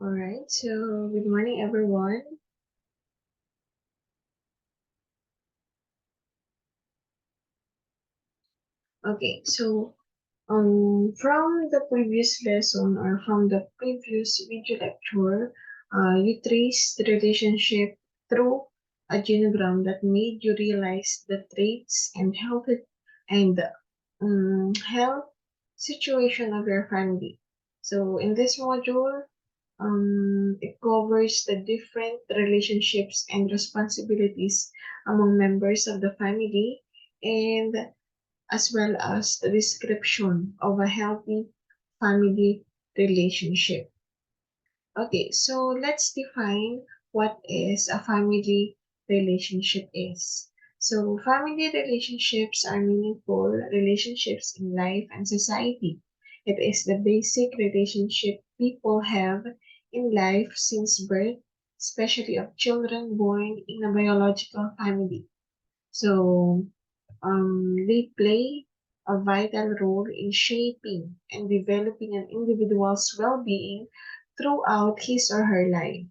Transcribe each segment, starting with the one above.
Alright, so good morning everyone. Okay, so from the previous lesson or from the previous video lecture, you traced the relationship through a genogram that made you realize the traits and health situation of your family. So in this module, it covers the different relationships and responsibilities among members of the family, and as well as the description of a healthy family relationship. Okay, so let's define what is a family relationship is. So family relationships are meaningful relationships in life and society. It is the basic relationship people have in life since birth, especially of children born in a biological family. So they play a vital role in shaping and developing an individual's well-being throughout his or her life.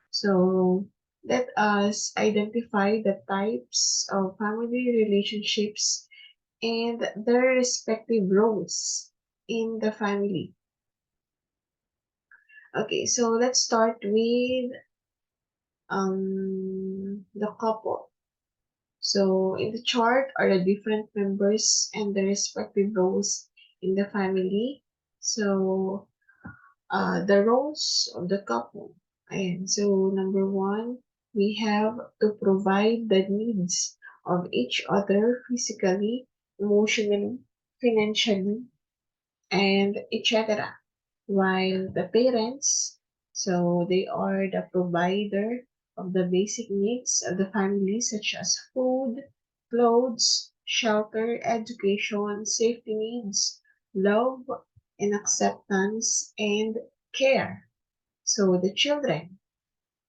So let us identify the types of family relationships and their respective roles in the family. Okay, so let's start with the couple. So in the chart are the different members and the respective roles in the family. So the roles of the couple. Ayan. So number one, we have to provide the needs of each other physically, emotionally, financially, and etc. While the parents, so they are the provider of the basic needs of the family, such as food, clothes, shelter, education, safety needs, love, and acceptance, and care. So the children,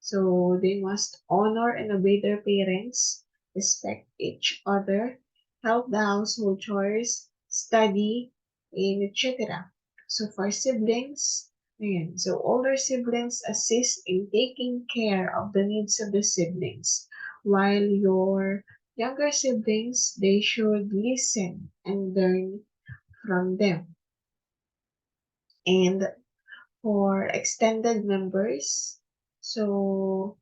so they must honor and obey their parents, respect each other, help the household chores, study, and etc. So for siblings, ayan, so older siblings assist in taking care of the needs of the siblings, while your younger siblings, they should listen and learn from them. And for extended members, so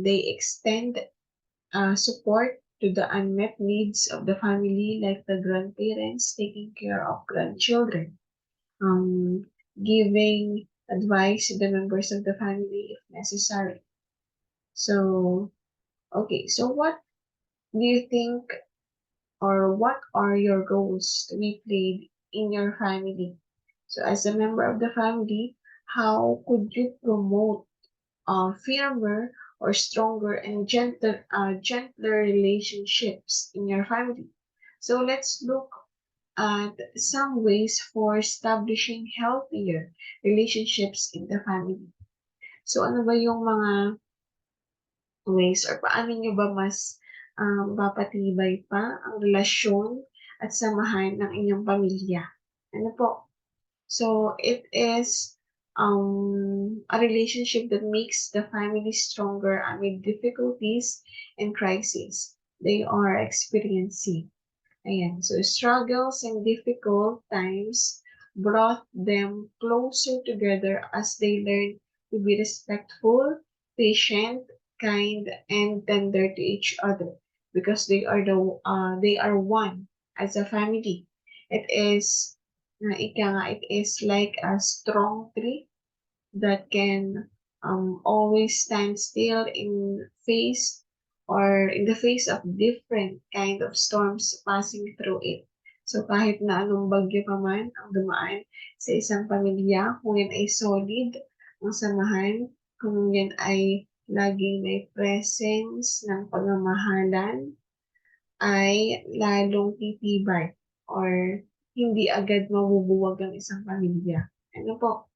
they extend support to the unmet needs of the family, like the grandparents taking care of grandchildren, um, giving advice to the members of the family if necessary. So, okay, so what do you think, or what are your roles to be played in your family? So, as a member of the family, how could you promote firmer or stronger and gentler relationships in your family? So let's look at some ways for establishing healthier relationships in the family. So ano ba yung mga ways, or paano nyo ba mas papatibay pa ang relasyon at samahan ng inyong pamilya? Ano po? So it is a relationship that makes the family stronger amid difficulties and crises they are experiencing. Ayan. So struggles and difficult times brought them closer together as they learned to be respectful, patient, kind, and tender to each other, because they are one as a family. It is it is like a strong tree that can always stand still in the face of different kind of storms passing through it. So kahit na anong bagyo pa man ang dumaan sa isang pamilya, kung yan ay solid ang samahan, kung yan ay laging may presence ng pagmamahalan, ay lalong titibay or hindi agad mabubuwag ang isang pamilya. Ano po?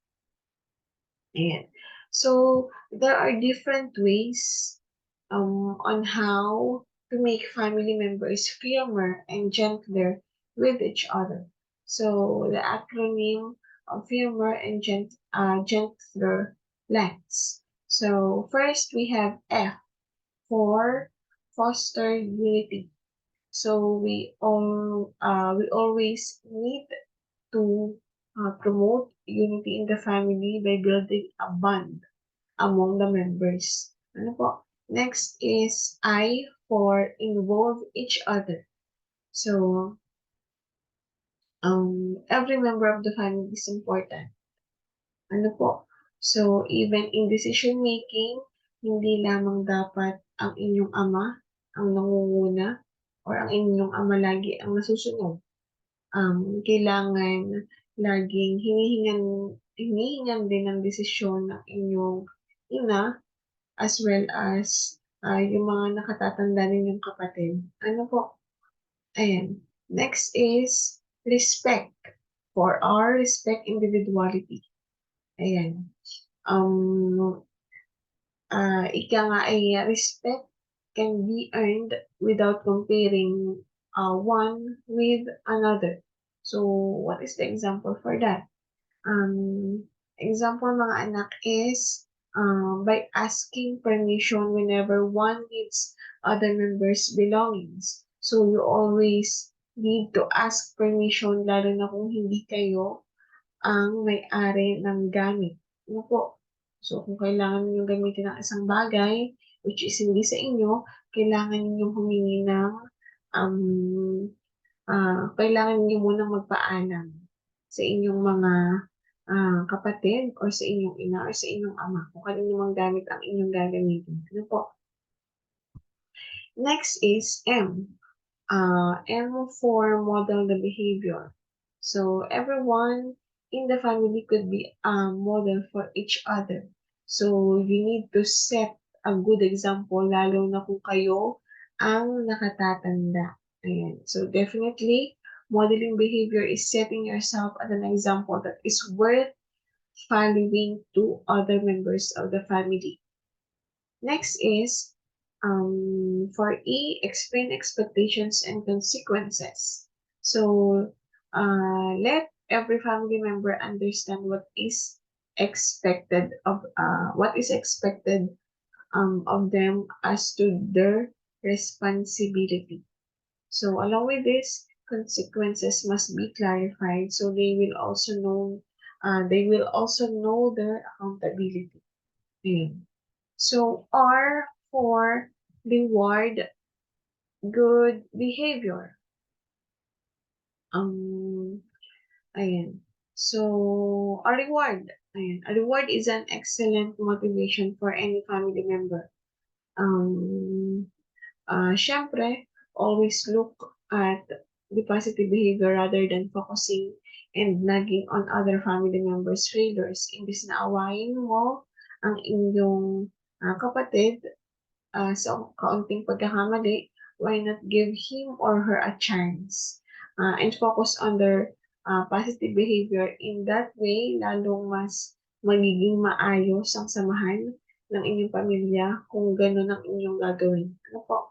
Ayan. So, there are different ways on how to make family members firmer and gentler with each other. So, the acronym of firmer and gentler lengths. So, first we have F for foster unity. So we always need to promote unity in the family by building a bond among the members. Ano po? Next is I for involve each other. So every member of the family is important. Ano po? So even in decision making, hindi lamang dapat ang inyong ama ang nangunguna or ang inyong ama lagi ang nasusunod. Kailangan laging hinihingan din ng desisyon ng inyong ina as well as yung mga nakatatanda ninyong kapatid. Ano po? Ayan. Next is respect. For our respect individuality. Ayan. Ika nga ay respect can be earned without comparing one with another. So, what is the example for that? Example mga anak is by asking permission whenever one needs other members' belongings. So, you always need to ask permission lalo na kung hindi kayo ang may-ari ng gamit. Ano po? So, kung kailangan ninyong gamitin ang isang bagay, which is hindi sa inyo, kailangan ninyong humingi ng, kailangan niyo munang magpaalam sa inyong mga kapatid or sa inyong ina or sa inyong ama kung kanino mang gamit ang inyong gagamitin. Ano po? Next is M. M for model the behavior. So everyone in the family could be a model for each other. So you need to set a good example lalo na kung kayo ang nakatatanda. Ayan. So definitely, modeling behavior is setting yourself as an example that is worth following to other members of the family. Next is for E, explain expectations and consequences. So let every family member understand what is expected of them as to their responsibility. So along with this, consequences must be clarified so they will also know their accountability. Ayan. So R for reward good behavior. Ayan. So, a reward. Ayan. A reward is an excellent motivation for any family member. Syempre, always look at the positive behavior rather than focusing and nagging on other family members' failures. Imbis na awayin mo ang inyong kapatid sa kaunting pagkakamali, why not give him or her a chance and focus on their positive behavior. In that way, lalong mas magiging maayos ang samahan ng inyong pamilya kung gano'n ang inyong gagawin. Ano po?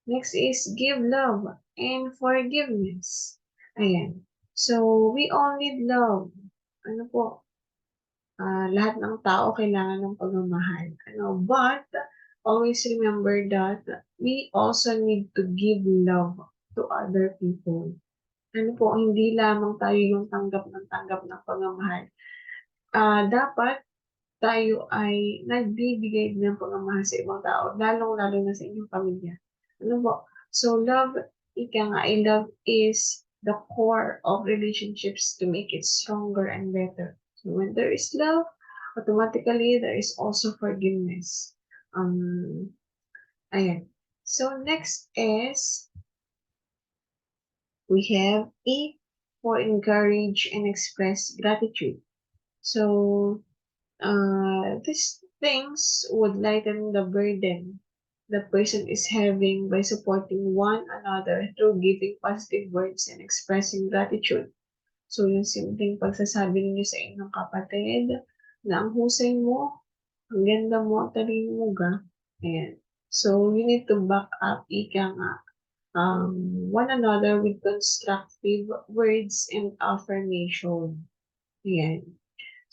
Next is give love and forgiveness. Ayan. So, we all need love. Ano po? Lahat ng tao kailangan ng pagmamahal. Ano? But, always remember that we also need to give love to other people. Ano po, hindi lamang tayo yung tanggap ng pagmamahal. Dapat tayo ay nagbibigay din ng pagmamahal sa ibang tao, lalong-lalo na sa inyong pamilya. Ano po? So, love, ika nga, love is the core of relationships to make it stronger and better. So, when there is love, automatically, there is also forgiveness. Ayan. So, next is, we have E for encourage and express gratitude. So, this things would lighten the burden the person is having by supporting one another through giving positive words and expressing gratitude. So, yung simpleng pagsasabi ninyo sa inyong kapatid na ang husay mo, ang ganda mo, talino mo ga. Ayan. So, you need to back up, ika nga, one another with constructive words and affirmation. Ayan.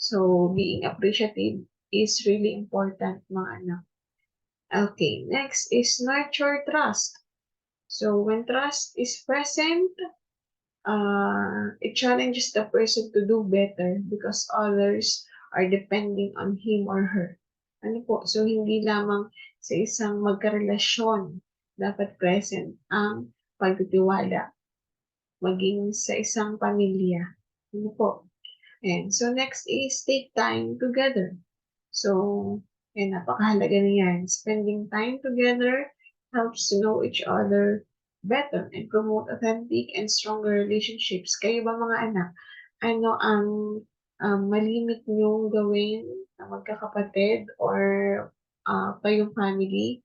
So, being appreciative is really important, mga anak. Okay, next is nurture trust. So, when trust is present, it challenges the person to do better because others are depending on him or her. Ano po? So, hindi lamang sa isang magkarelasyon dapat present ang pagtitiwala, maging sa isang pamilya. Ano po? And so, next is take time together. So, napakahalaga niyan. Spending time together helps to know each other better and promote authentic and stronger relationships. Kayo ba mga anak, ano ang malimit niyong gawin na magkakapatid or kayong family,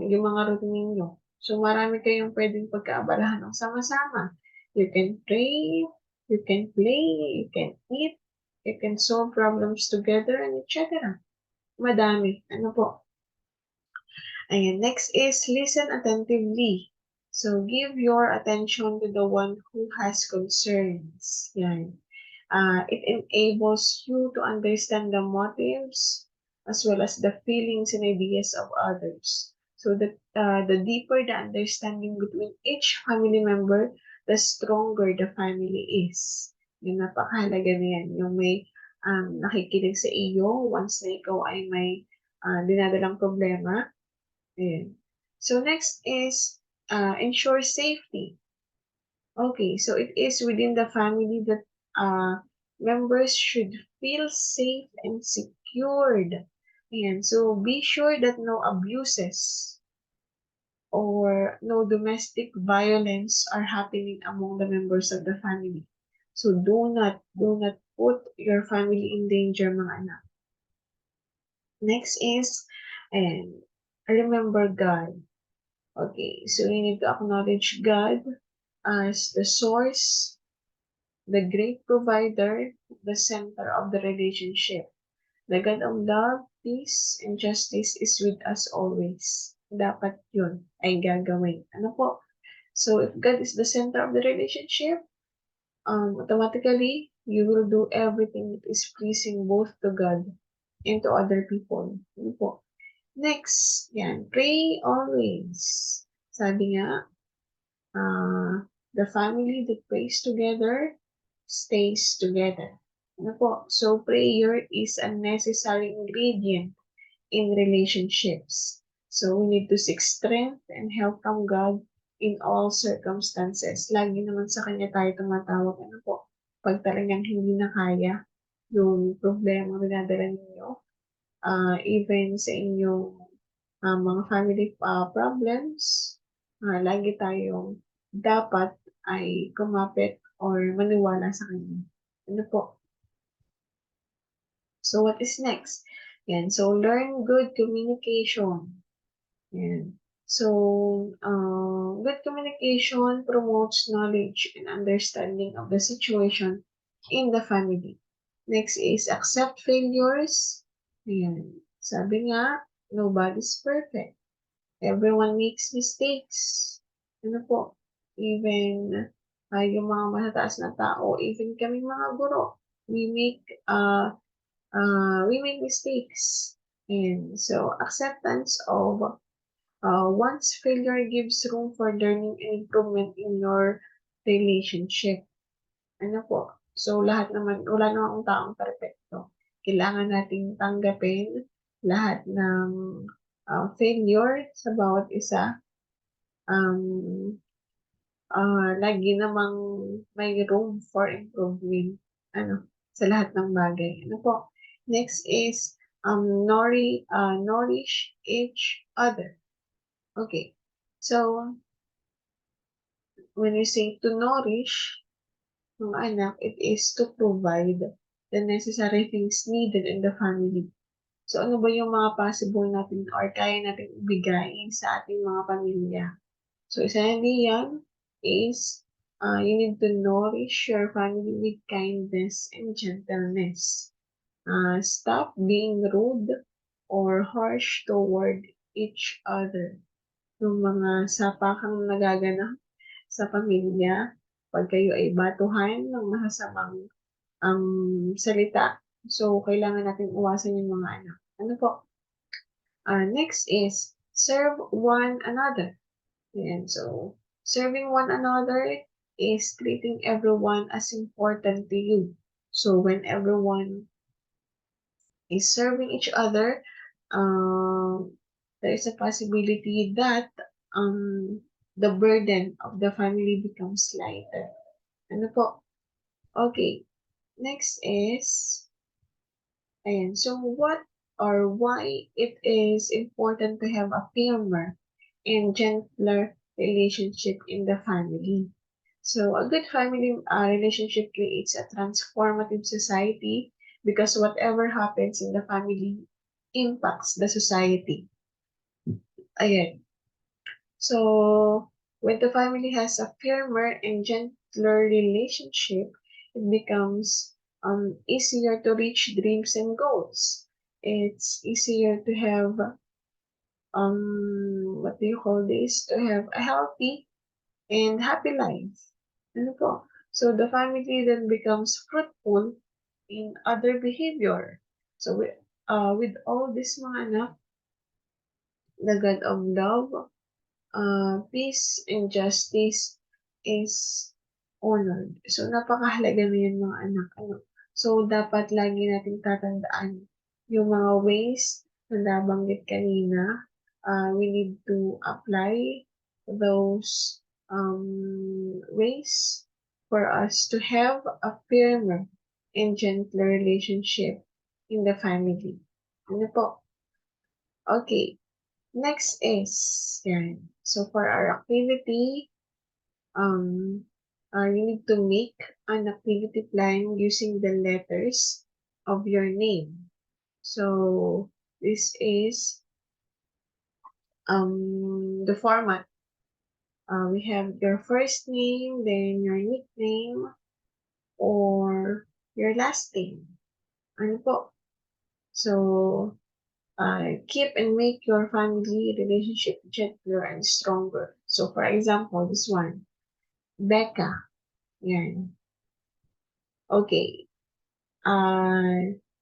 yung mga routine ninyo? So, marami kayong pwedeng pagkaabalahan ng sama-sama. You can pray, you can play, you can eat, you can solve problems together, and etc. Madami. Ano po? Ayan, next is listen attentively. So, give your attention to the one who has concerns. Yan. It enables you to understand the motives as well as the feelings and ideas of others. So that the deeper the understanding between each family member, the stronger the family is. Yung napakahalaga na yan. Yung may nakikinig sa iyo once na ikaw ay may dinadalang problema. Ayan. So next is ensure safety. Okay, so it is within the family that members should feel safe and secured. Ayan, so be sure that no abuses or no domestic violence are happening among the members of the family. So do not put your family in danger, mga anak. Next is, and remember God. Okay, so you need to acknowledge God as the source, the great provider, the center of the relationship. The God of love, peace, and justice is with us always. Dapat yun ay gagawin. Ano po? So, if God is the center of the relationship, automatically, you will do everything that is pleasing both to God and to other people. Ano po? Next, yan, pray always. Sabi nga, the family that prays together stays together. Ano po? So, prayer is a necessary ingredient in relationships. So, we need to seek strength and help from God in all circumstances. Lagi naman sa Kanya tayo tumatawag. Ano po? Pag talagang hindi na kaya yung problema na dinadala ninyo, even sa inyong mga family problems, lagi tayong dapat ay kumapit or maniwala sa Kanya. Ano po? So, what is next? Yan. So, learn good communication. Yan. So, good communication promotes knowledge and understanding of the situation in the family. Next is accept failures. Ayan. Sabi nga, nobody's perfect. Everyone makes mistakes. Ano po? Even yung mga matataas na tao, even kaming mga guro, we make mistakes. And so acceptance of one's failure gives room for learning and improvement in your relationship. Ano po? So lahat naman, wala namang taong perfecto. Kailangan nating tanggapin lahat ng failure sa bawat isa. Lagi namang may room for improvement sa lahat ng bagay. Ano po? Next is nourish each other. Okay. So, when you say to nourish, mga anak, it is to provide the necessary things needed in the family. So, ano ba yung mga possible natin or kaya natin ibigay sa ating mga pamilya? So, isa na diyan is, you need to nourish your family with kindness and gentleness. Stop being rude or harsh toward each other. Yung mga sapakang nagaganap sa pamilya, 'pag kayo ay batuhan ng masasamang, salita, so kailangan nating iwasan yung mga ano, ano po, next is serve one another. Ayan, so serving one another is treating everyone as important to you. So when everyone is serving each other, there is a possibility that the burden of the family becomes lighter. Ano po? Okay. Next is, ayan, so what or why it is important to have a firmer and gentler relationship in the family. So a good family relationship creates a transformative society because whatever happens in the family impacts the society. Ayan. So when the family has a firmer and gentler relationship, it becomes easier to reach dreams and goals. It's easier to have what do you call this? To have a healthy and happy life. Ano po? So the family then becomes fruitful in other behavior. So with all this mga anak, the God of love, peace and justice is honored. So napakahalaga na yun mga anak. Ano? So dapat lagi nating tatandaan yung mga ways na nabanggit kanina. We need to apply those ways for us to have a firmer and gentler relationship in the family. Ano po? Okay. Next is, yan. So for our activity, you need to make an activity plan using the letters of your name. So this is the format. We have your first name, then your nickname, or your last name. Ano po? So, keep and make your family relationship gentler and stronger. So, for example, this one, Becca. Yan. Okay.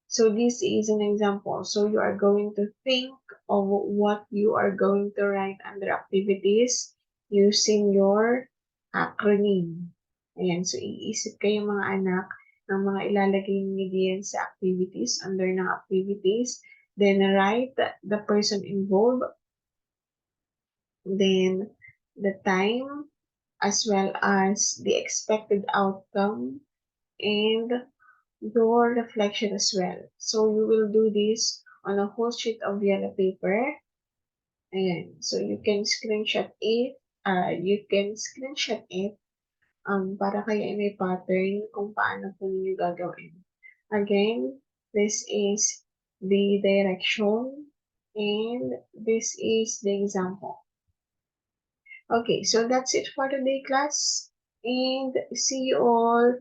So this is an example. So you are going to think of what you are going to write under activities using your acronym. Ayan. So iisip kayo mga anak ng mga ilalagay niyo diyan sa activities, under ng activities. Then write the person involved. Then the time as well as the expected outcome and your reflection as well. So you will do this on a whole sheet of yellow paper. Ayan. So you can screenshot it. Para kayo ay may pattern kung paano po ninyo gagawin. Again, this is the direction and this is the example. Okay, so that's it for today, class. And see you all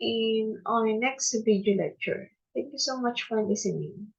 in our next video lecture. Thank you so much for listening.